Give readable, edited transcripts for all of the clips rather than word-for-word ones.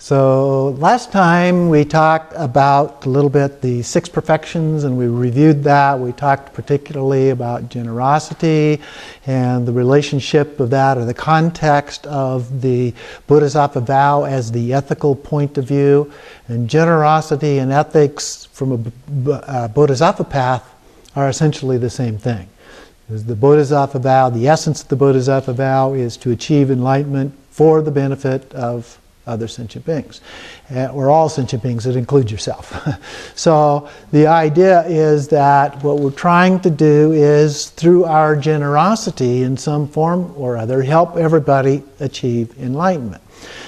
So last time we talked about a little bit the 6 perfections, and we reviewed that. We talked particularly about generosity and the relationship of that, or the context of the Bodhisattva vow as the ethical point of view. And generosity and ethics from a Bodhisattva path are essentially the same thing. The Bodhisattva vow, the essence of the Bodhisattva vow is to achieve enlightenment for the benefit of other sentient beings, or all sentient beings that include yourself. So the idea is that what we're trying to do is, through our generosity in some form or other, help everybody achieve enlightenment.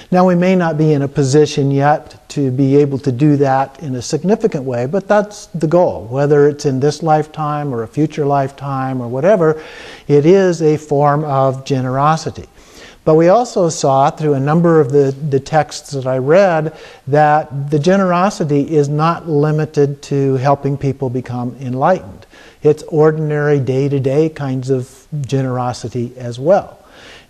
Now, we may not be in a position yet to be able to do that in a significant way, but that's the goal. Whether it's in this lifetime or a future lifetime or whatever, it is a form of generosity. But we also saw through a number of the texts that I read that the generosity is not limited to helping people become enlightened. It's ordinary day-to-day kinds of generosity as well.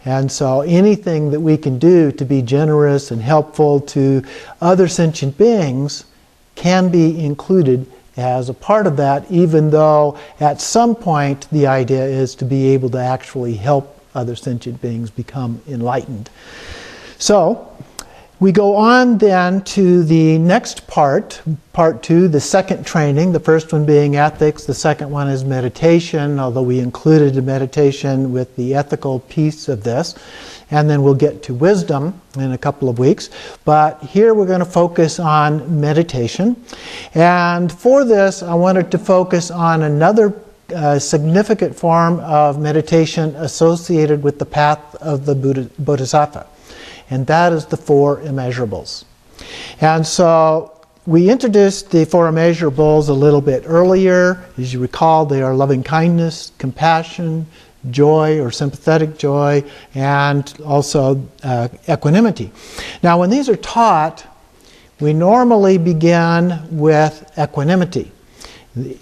And so anything that we can do to be generous and helpful to other sentient beings can be included as a part of that, even though at some point the idea is to be able to actually help other sentient beings become enlightened. So we go on then to the next part 2, the second training, the first one being ethics, the second one is meditation, although we included the meditation with the ethical piece of this. And then we'll get to wisdom in a couple of weeks. But here we're going to focus on meditation. And for this, I wanted to focus on another significant form of meditation associated with the path of the Bodhisattva. And that is the Four Immeasurables. And so we introduced the Four Immeasurables a little bit earlier. As you recall, they are loving kindness, compassion, joy or sympathetic joy, and also equanimity. Now, when these are taught, we normally begin with equanimity,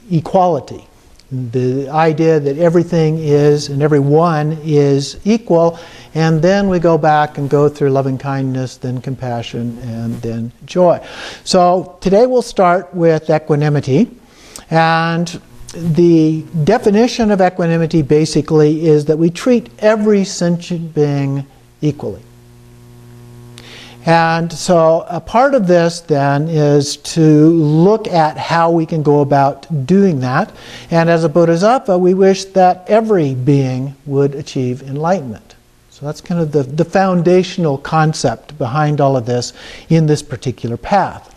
equality. The idea that everything is and everyone is equal, and then we go back and go through loving kindness, then compassion, and then joy. So today we'll start with equanimity, and the definition of equanimity basically is that we treat every sentient being equally. And so a part of this then is to look at how we can go about doing that. And as a Bodhisattva, we wish that every being would achieve enlightenment. So that's kind of the foundational concept behind all of this in this particular path.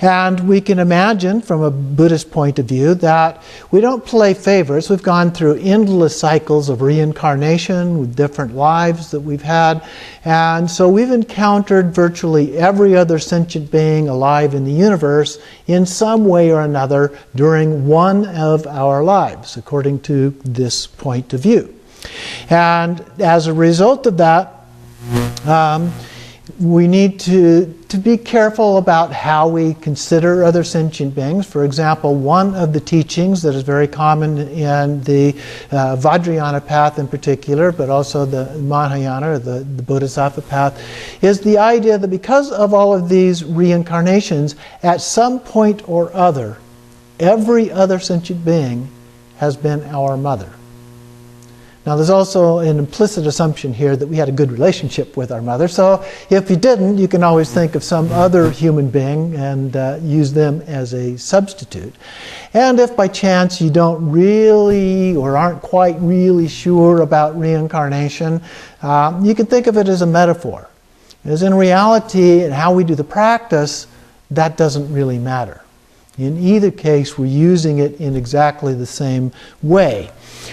And we can imagine from a Buddhist point of view that we don't play favorites. We've gone through endless cycles of reincarnation with different lives that we've had. And so we've encountered virtually every other sentient being alive in the universe in some way or another during one of our lives, according to this point of view. And as a result of that, we need to be careful about how we consider other sentient beings. For example, one of the teachings that is very common in the Vajrayana path in particular, but also the Mahayana, or the Bodhisattva path, is the idea that because of all of these reincarnations, at some point or other, every other sentient being has been our mother. Now, there's also an implicit assumption here that we had a good relationship with our mother. So if you didn't, you can always think of some other human being and use them as a substitute. And if by chance you don't really or aren't quite really sure about reincarnation, you can think of it as a metaphor. As in reality, and how we do the practice, that doesn't really matter. In either case, we're using it in exactly the same way.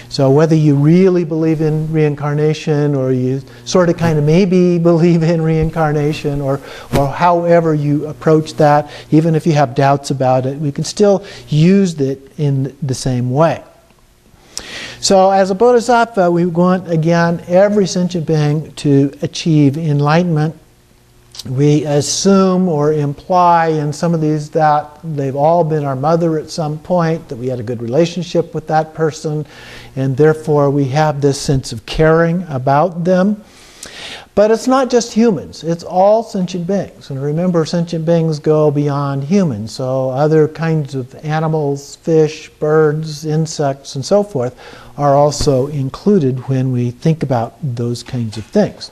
So whether you really believe in reincarnation, or you sort of kind of maybe believe in reincarnation, or however you approach that, even if you have doubts about it, we can still use it in the same way. So as a Bodhisattva, we want, again, every sentient being to achieve enlightenment. We assume or imply in some of these that they've all been our mother at some point, that we had a good relationship with that person, and therefore we have this sense of caring about them. But it's not just humans, it's all sentient beings. And remember, sentient beings go beyond humans, so other kinds of animals, fish, birds, insects, and so forth are also included when we think about those kinds of things.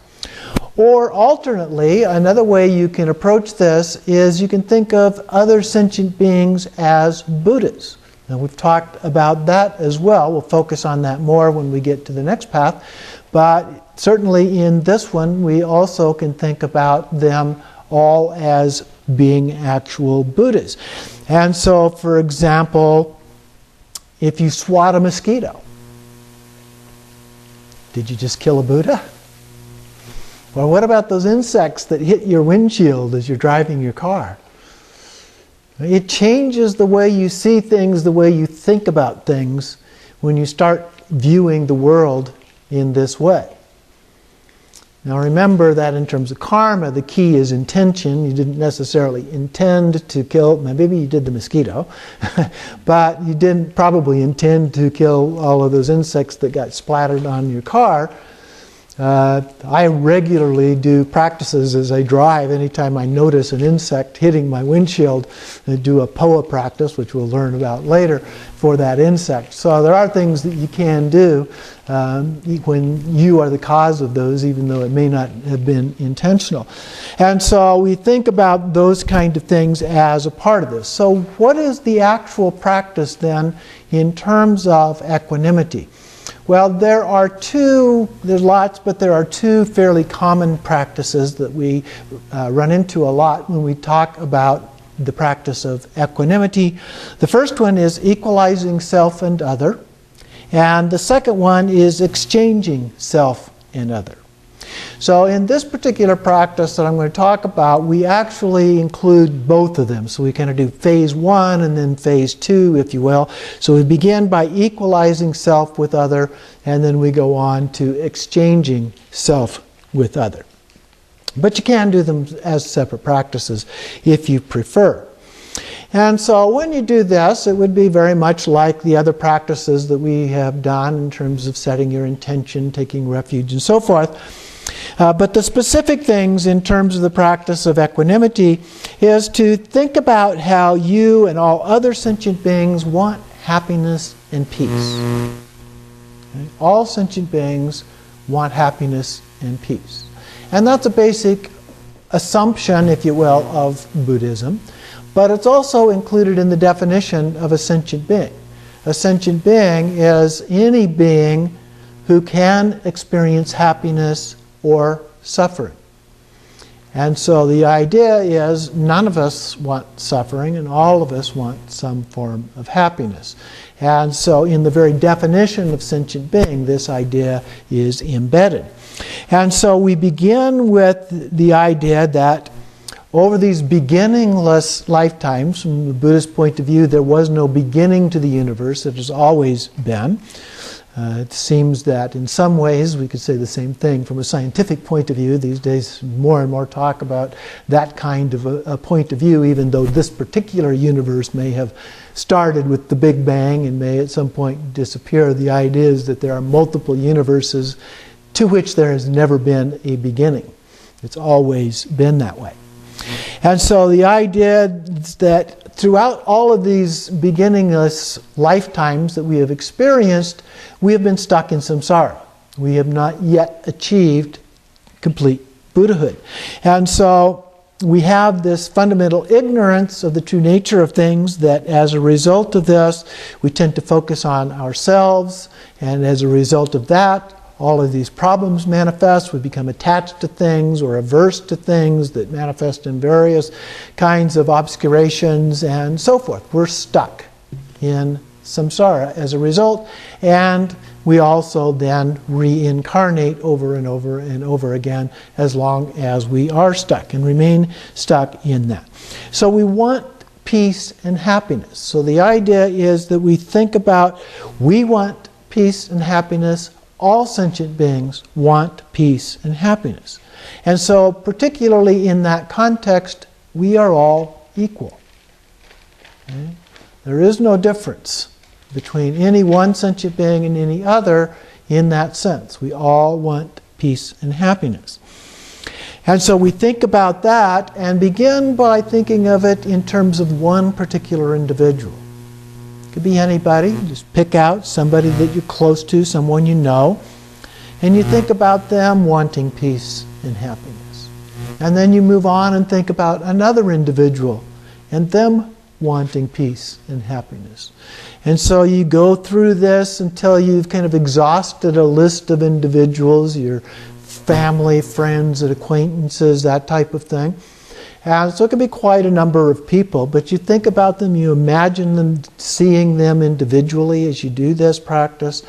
Or alternately, another way you can approach this is you can think of other sentient beings as Buddhas. Now we've talked about that as well. We'll focus on that more when we get to the next path. But certainly in this one, we also can think about them all as being actual Buddhas. And so, for example, if you swat a mosquito, did you just kill a Buddha? Well, what about those insects that hit your windshield as you're driving your car? It changes the way you see things, the way you think about things, when you start viewing the world in this way. Now remember that in terms of karma, the key is intention. You didn't necessarily intend to kill, maybe you did the mosquito, but you didn't probably intend to kill all of those insects that got splattered on your car. I regularly do practices as I drive. Anytime I notice an insect hitting my windshield, I do a POA practice, which we'll learn about later, for that insect. So there are things that you can do when you are the cause of those, even though it may not have been intentional. And so we think about those kind of things as a part of this. So what is the actual practice then in terms of equanimity? Well, there's lots, but there are two fairly common practices that we run into a lot when we talk about the practice of equanimity. The first one is equalizing self and other, and the second one is exchanging self and other. So in this particular practice that I'm going to talk about, we actually include both of them. So we kind of do phase 1 and then phase 2, if you will. So we begin by equalizing self with other, and then we go on to exchanging self with other. But you can do them as separate practices if you prefer. And so when you do this, it would be very much like the other practices that we have done in terms of setting your intention, taking refuge, and so forth. But the specific things in terms of the practice of equanimity is to think about how you and all other sentient beings want happiness and peace. Okay? All sentient beings want happiness and peace. And that's a basic assumption, if you will, of Buddhism. But it's also included in the definition of a sentient being. A sentient being is any being who can experience happiness or suffering. And so the idea is none of us want suffering and all of us want some form of happiness. And so in the very definition of sentient being, this idea is embedded. And so we begin with the idea that over these beginningless lifetimes, from the Buddhist point of view, there was no beginning to the universe. It has always been. It seems that in some ways we could say the same thing from a scientific point of view. These days more and more talk about that kind of a point of view, even though this particular universe may have started with the Big Bang and may at some point disappear. The idea is that there are multiple universes to which there has never been a beginning. It's always been that way. And so the idea is that throughout all of these beginningless lifetimes that we have experienced, we have been stuck in samsara. We have not yet achieved complete Buddhahood. And so we have this fundamental ignorance of the true nature of things that as a result of this, we tend to focus on ourselves, and as a result of that, all of these problems manifest. We become attached to things or averse to things that manifest in various kinds of obscurations and so forth. We're stuck in samsara as a result, and we also then reincarnate over and over and over again as long as we are stuck and remain stuck in that. So we want peace and happiness. So the idea is that we think about, we want peace and happiness. All sentient beings want peace and happiness. And so, particularly in that context, we are all equal. Okay? There is no difference between any one sentient being and any other in that sense. We all want peace and happiness. And so we think about that and begin by thinking of it in terms of one particular individual. It could be anybody. Just pick out somebody that you're close to, someone you know, and you think about them wanting peace and happiness. And then you move on and think about another individual and them wanting peace and happiness. And so you go through this until you've kind of exhausted a list of individuals, your family, friends, and acquaintances, that type of thing. And so it can be quite a number of people, but you think about them, you imagine them, seeing them individually as you do this practice,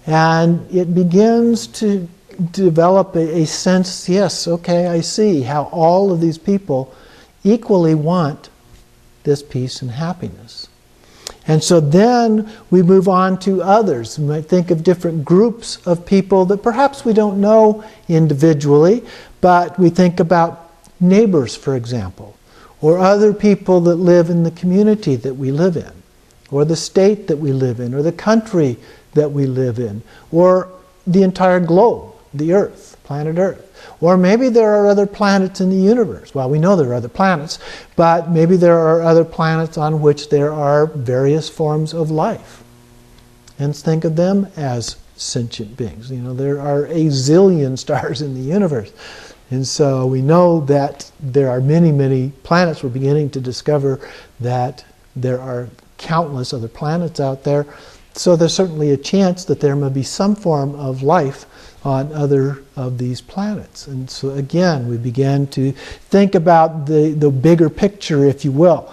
and it begins to develop a sense, yes, okay, I see how all of these people equally want this peace and happiness. And so then we move on to others. We might think of different groups of people that perhaps we don't know individually, but we think about neighbors, for example, or other people that live in the community that we live in, or the state that we live in, or the country that we live in, or the entire globe, the Earth, planet Earth. Or maybe there are other planets in the universe. Well, we know there are other planets, but maybe there are other planets on which there are various forms of life. And think of them as sentient beings. You know, there are a zillion stars in the universe. And so we know that there are many, many planets. We're beginning to discover that there are countless other planets out there. So there's certainly a chance that there may be some form of life on other of these planets. And so again, we began to think about the bigger picture, if you will,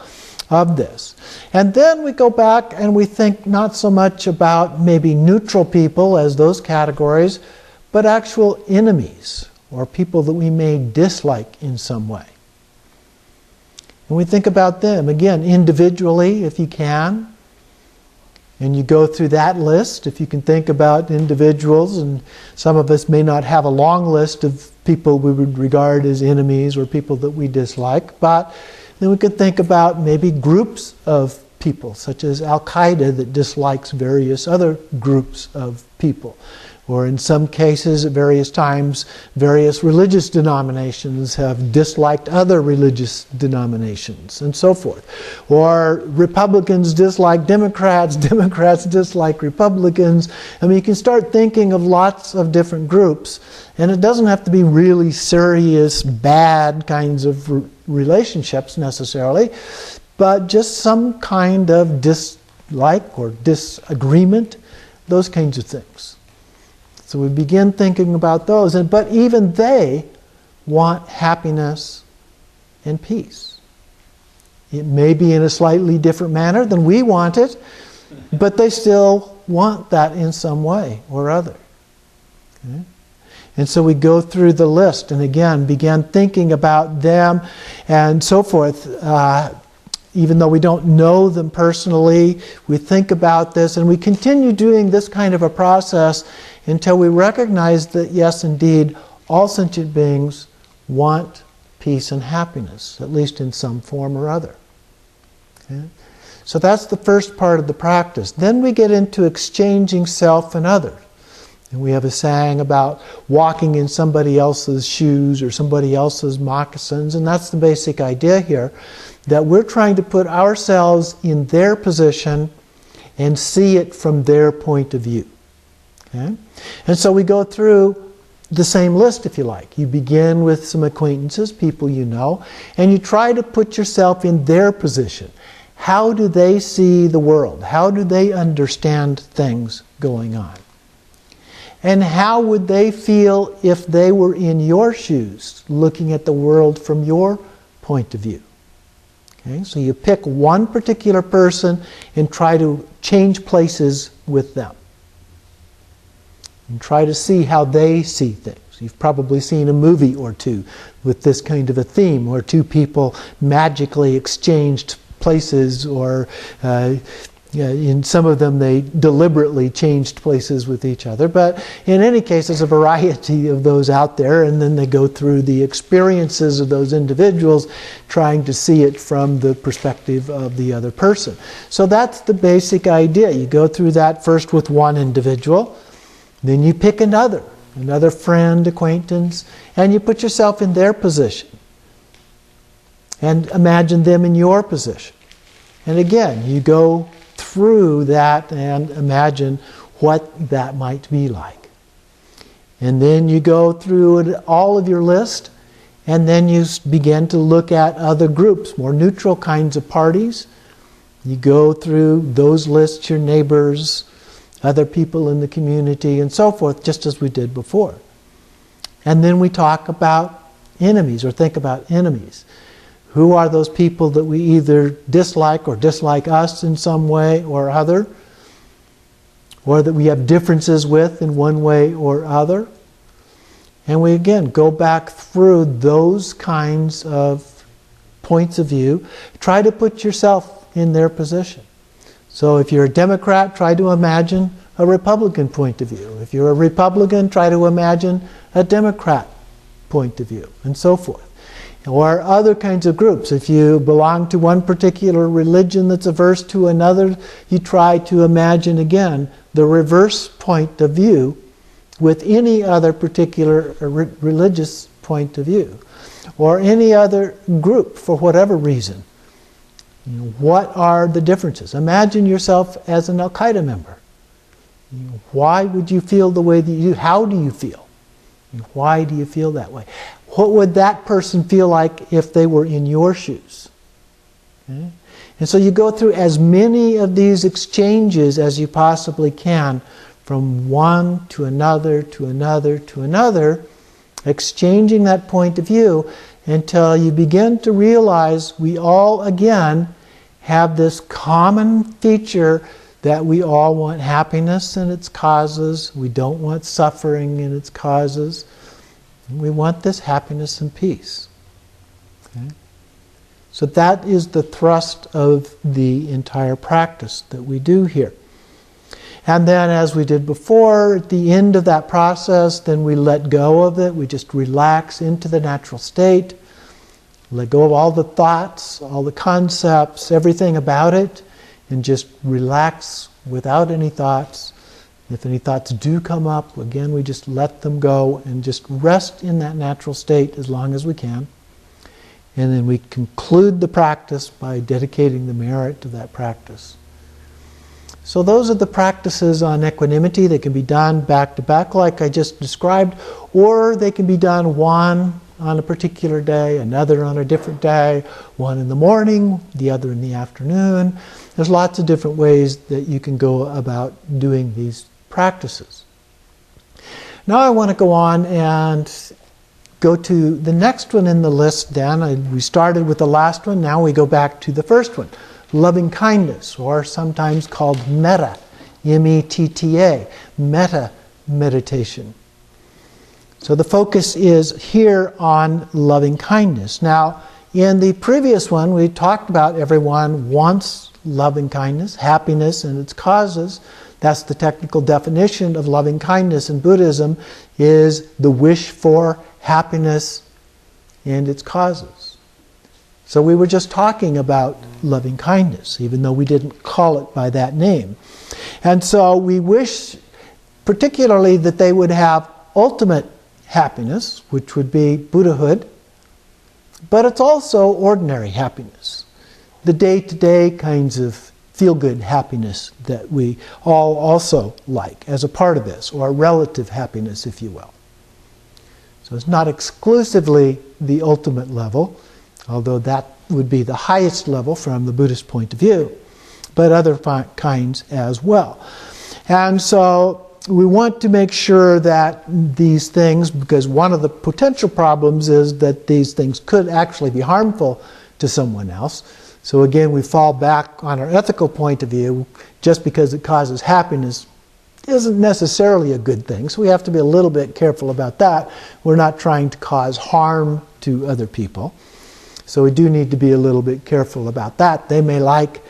of this. And then we go back and we think not so much about maybe neutral people as those categories, but actual enemies or people that we may dislike in some way. And we think about them, again, individually if you can. And you go through that list, if you can think about individuals, and some of us may not have a long list of people we would regard as enemies or people that we dislike, but then we could think about maybe groups of people, such as Al-Qaeda that dislikes various other groups of people. Or in some cases, at various times, various religious denominations have disliked other religious denominations, and so forth. Or Republicans dislike Democrats, Democrats dislike Republicans. I mean, you can start thinking of lots of different groups, and it doesn't have to be really serious, bad kinds of relationships necessarily, but just some kind of dislike or disagreement, those kinds of things. So we begin thinking about those, but even they want happiness and peace. It may be in a slightly different manner than we want it, but they still want that in some way or other. Okay? And so we go through the list and again begin thinking about them and so forth. Even though we don't know them personally, we think about this and we continue doing this kind of a process until we recognize that, yes, indeed, all sentient beings want peace and happiness, at least in some form or other. Okay? So that's the first part of the practice. Then we get into exchanging self and others. And we have a saying about walking in somebody else's shoes or somebody else's moccasins, and that's the basic idea here, that we're trying to put ourselves in their position and see it from their point of view. Okay? And so we go through the same list, if you like. You begin with some acquaintances, people you know, and you try to put yourself in their position. How do they see the world? How do they understand things going on? And how would they feel if they were in your shoes, looking at the world from your point of view? Okay? So you pick one particular person and try to change places with them. And try to see how they see things. You've probably seen a movie or two with this kind of a theme, where two people magically exchanged places, or in some of them they deliberately changed places with each other. But in any case, there's a variety of those out there, and then they go through the experiences of those individuals, trying to see it from the perspective of the other person. So that's the basic idea. You go through that first with one individual, then you pick another, another friend, acquaintance, and you put yourself in their position. And imagine them in your position. And again, you go through that and imagine what that might be like. And then you go through all of your list, and then you begin to look at other groups, more neutral kinds of parties. You go through those lists, your neighbors, other people in the community, and so forth, just as we did before. And then we talk about enemies, or think about enemies. Who are those people that we either dislike or dislike us in some way or other, or that we have differences with in one way or other? And we again go back through those kinds of points of view. Try to put yourself in their position. So if you're a Democrat, try to imagine a Republican point of view. If you're a Republican, try to imagine a Democrat point of view, and so forth. Or other kinds of groups. If you belong to one particular religion that's averse to another, you try to imagine again the reverse point of view with any other particular religious point of view. Or any other group for whatever reason. What are the differences? Imagine yourself as an Al-Qaeda member. Why would you feel the way that you do? How do you feel? Why do you feel that way? What would that person feel like if they were in your shoes? Okay? And so you go through as many of these exchanges as you possibly can, from one to another, to another, to another, exchanging that point of view until you begin to realize we all, again, have this common feature that we all want happiness and its causes. We don't want suffering and its causes. We want this happiness and peace. Okay? So that is the thrust of the entire practice that we do here. And then, as we did before, at the end of that process, then we let go of it. We just relax into the natural state. Let go of all the thoughts, all the concepts, everything about it, and just relax without any thoughts. If any thoughts do come up, again, we just let them go and just rest in that natural state as long as we can. And then we conclude the practice by dedicating the merit to that practice. So those are the practices on equanimity. They can be done back to back like I just described, or they can be done one on a particular day, another on a different day, one in the morning, the other in the afternoon. There's lots of different ways that you can go about doing these practices. Now I want to go on and go to the next one in the list then. We started with the last one, now we go back to the first one. Loving kindness, or sometimes called metta, M-E-T-T-A, metta meditation. So the focus is here on loving kindness. Now, in the previous one, we talked about everyone wants loving kindness, happiness and its causes. That's the technical definition of loving kindness in Buddhism, is the wish for happiness and its causes. So we were just talking about loving kindness, even though we didn't call it by that name. And so we wish particularly that they would have ultimate happiness, which would be Buddhahood, but it's also ordinary happiness, the day-to-day kinds of feel-good happiness that we all also like as a part of this, or relative happiness, if you will. So it's not exclusively the ultimate level, although that would be the highest level from the Buddhist point of view, but other kinds as well. And so we want to make sure that these things, because one of the potential problems is that these things could actually be harmful to someone else. So again, we fall back on our ethical point of view. Just because it causes happiness isn't necessarily a good thing. So we have to be a little bit careful about that. We're not trying to cause harm to other people. So we do need to be a little bit careful about that. They may like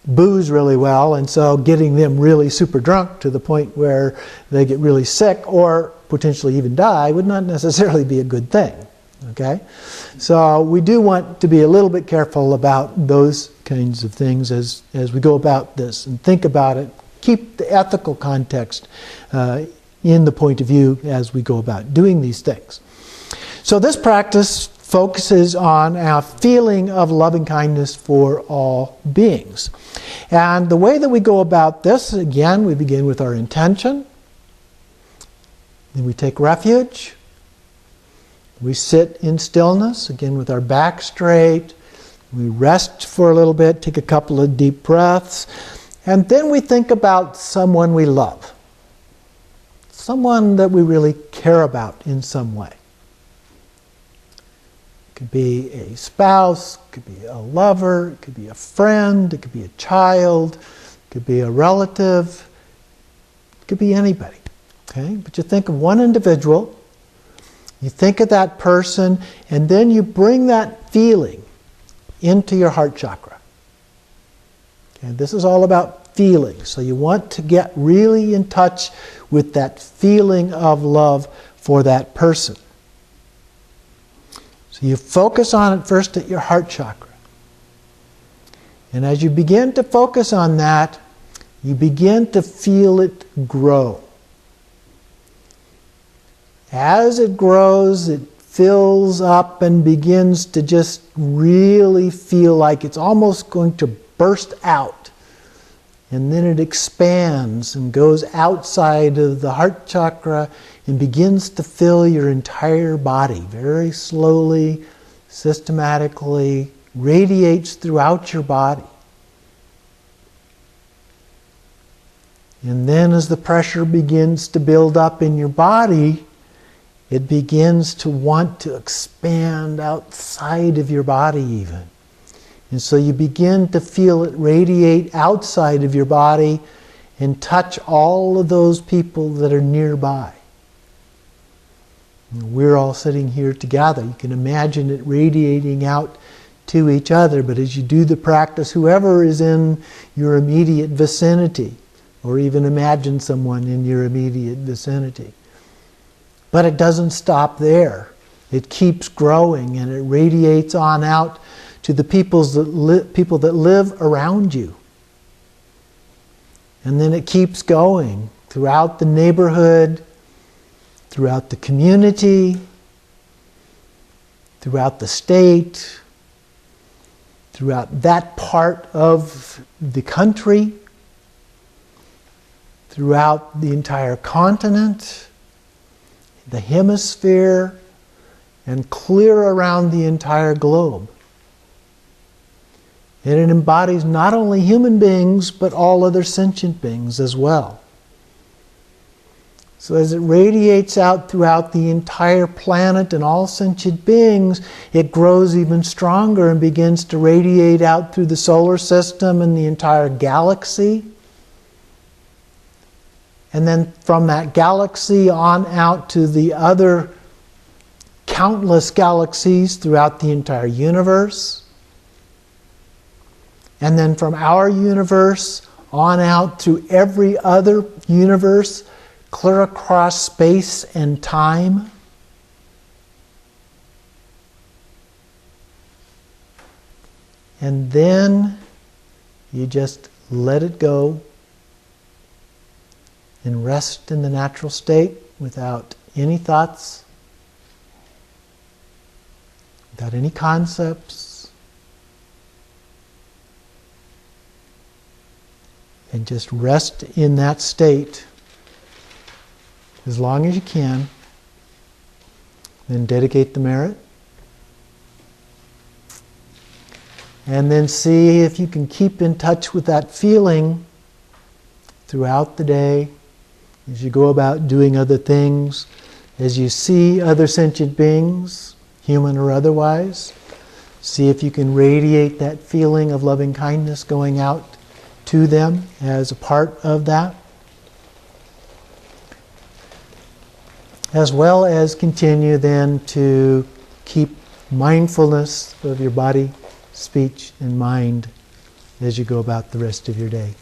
booze really well, and so getting them really super drunk to the point where they get really sick or potentially even die would not necessarily be a good thing. Okay? So we do want to be a little bit careful about those kinds of things as we go about this and think about it. Keep the ethical context in the point of view as we go about doing these things. So this practice focuses on a feeling of loving kindness for all beings. And the way that we go about this, again, we begin with our intention. Then we take refuge. We sit in stillness, again with our back straight. We rest for a little bit, take a couple of deep breaths. And then we think about someone we love. Someone that we really care about in some way. It could be a spouse, it could be a lover, it could be a friend, it could be a child, it could be a relative, it could be anybody. Okay? But you think of one individual, you think of that person, and then you bring that feeling into your heart chakra. Okay? This is all about feeling. So you want to get really in touch with that feeling of love for that person. So you focus on it first at your heart chakra. And as you begin to focus on that, you begin to feel it grow. As it grows, it fills up and begins to just really feel like it's almost going to burst out. And then it expands and goes outside of the heart chakra and begins to fill your entire body very slowly, systematically, radiates throughout your body. And then as the pressure begins to build up in your body, it begins to want to expand outside of your body even. And so you begin to feel it radiate outside of your body and touch all of those people that are nearby. We're all sitting here together. You can imagine it radiating out to each other, but as you do the practice, whoever is in your immediate vicinity, or even imagine someone in your immediate vicinity. But it doesn't stop there. It keeps growing and it radiates on out to the people that live around you. And then it keeps going throughout the neighborhood, throughout the community, throughout the state, throughout that part of the country, throughout the entire continent, the hemisphere, and clear around the entire globe. And it embodies not only human beings, but all other sentient beings as well. So as it radiates out throughout the entire planet and all sentient beings, it grows even stronger and begins to radiate out through the solar system and the entire galaxy. And then from that galaxy on out to the other countless galaxies throughout the entire universe. And then from our universe on out through every other universe, clear across space and time. And then you just let it go and rest in the natural state without any thoughts, without any concepts. And just rest in that state as long as you can. Then dedicate the merit. And then see if you can keep in touch with that feeling throughout the day, as you go about doing other things, as you see other sentient beings, human or otherwise. See if you can radiate that feeling of loving kindness going out to them as a part of that. As well as continue then to keep mindfulness of your body, speech, and mind as you go about the rest of your day.